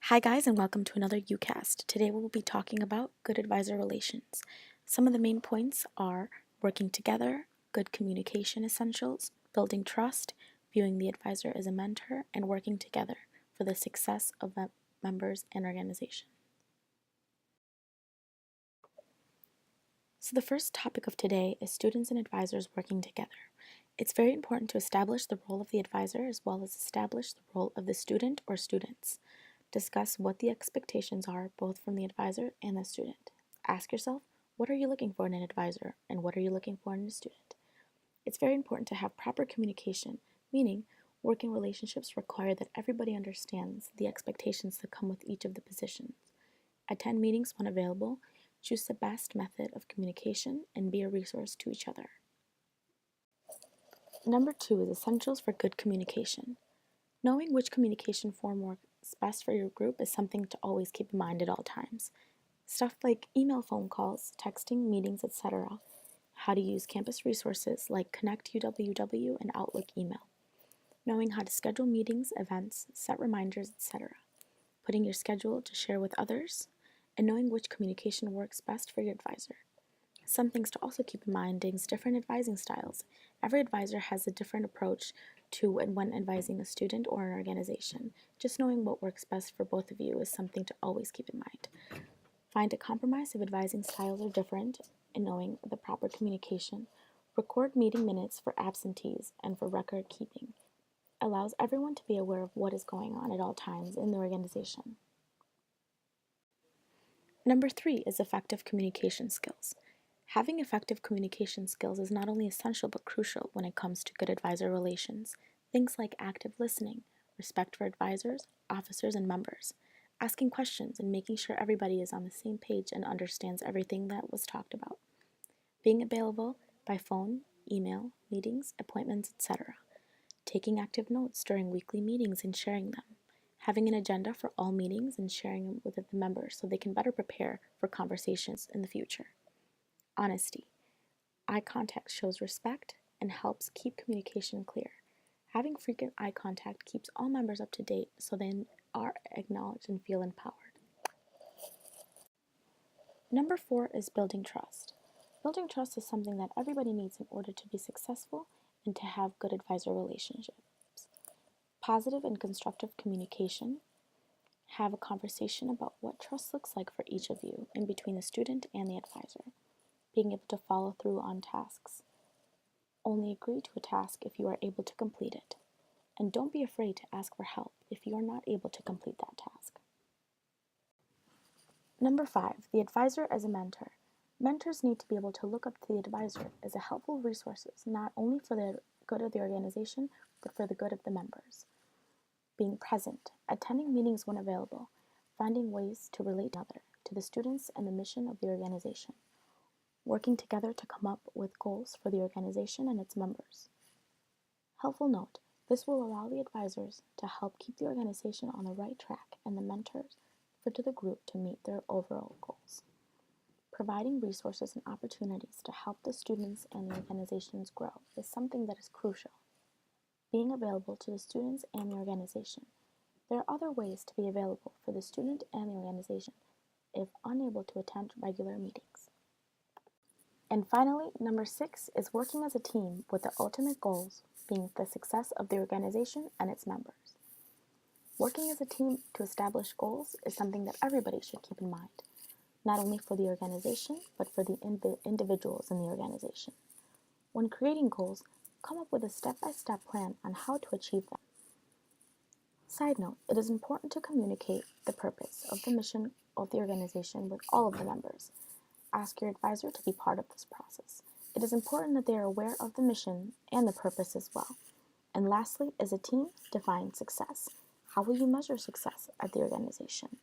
Hi guys, and welcome to another uCast. Today we will be talking about good advisor relations. Some of the main points are working together, good communication essentials, building trust, viewing the advisor as a mentor, and working together for the success of members and organization. So the first topic of today is students and advisors working together. It's very important to establish the role of the advisor as well as establish the role of the student or students. Discuss what the expectations are both from the advisor and the student. Ask yourself, what are you looking for in an advisor and what are you looking for in a student? It's very important to have proper communication, meaning working relationships require that everybody understands the expectations that come with each of the positions. Attend meetings when available, choose the best method of communication, and be a resource to each other. Number 2 is essentials for good communication. Knowing which communication form works best for your group is something to always keep in mind at all times. Stuff like email, phone calls, texting, meetings, etc. How to use campus resources like Connect UW-Whitewater and Outlook email. Knowing how to schedule meetings, events, set reminders, etc. Putting your schedule to share with others, and knowing which communication works best for your advisor. Some things to also keep in mind is different advising styles. Every advisor has a different approach to and when advising a student or an organization. Just knowing what works best for both of you is something to always keep in mind. Find a compromise if advising styles are different and knowing the proper communication. Record meeting minutes for absentees and for record keeping. Allows everyone to be aware of what is going on at all times in the organization. Number 3 is effective communication skills. Having effective communication skills is not only essential but crucial when it comes to good advisor relations. Things like active listening, respect for advisors, officers, and members, asking questions and making sure everybody is on the same page and understands everything that was talked about. Being available by phone, email, meetings, appointments, etc. Taking active notes during weekly meetings and sharing them. Having an agenda for all meetings and sharing them with the members so they can better prepare for conversations in the future. Honesty. Eye contact shows respect and helps keep communication clear. Having frequent eye contact keeps all members up to date so they are acknowledged and feel empowered. Number 4 is building trust. Building trust is something that everybody needs in order to be successful and to have good advisor relationships. Positive and constructive communication. Have a conversation about what trust looks like for each of you in between the student and the advisor. Being able to follow through on tasks. Only agree to a task if you are able to complete it. And don't be afraid to ask for help if you are not able to complete that task. Number 5, the advisor as a mentor. Mentors need to be able to look up to the advisor as a helpful resource, not only for the good of the organization, but for the good of the members. Being present, attending meetings when available, finding ways to relate to the students and the mission of the organization. Working together to come up with goals for the organization and its members. Helpful note, this will allow the advisors to help keep the organization on the right track and the mentors to the group to meet their overall goals. Providing resources and opportunities to help the students and the organizations grow is something that is crucial. Being available to the students and the organization. There are other ways to be available for the student and the organization if unable to attend regular meetings. And finally, number 6 is working as a team with the ultimate goals being the success of the organization and its members. Working as a team to establish goals is something that everybody should keep in mind, not only for the organization, but for the individuals in the organization. When creating goals, come up with a step-by-step plan on how to achieve them. Side note, it is important to communicate the purpose of the mission of the organization with all of the members. Ask your advisor to be part of this process. It is important that they are aware of the mission and the purpose as well. And lastly, as a team, define success. How will you measure success at the organization?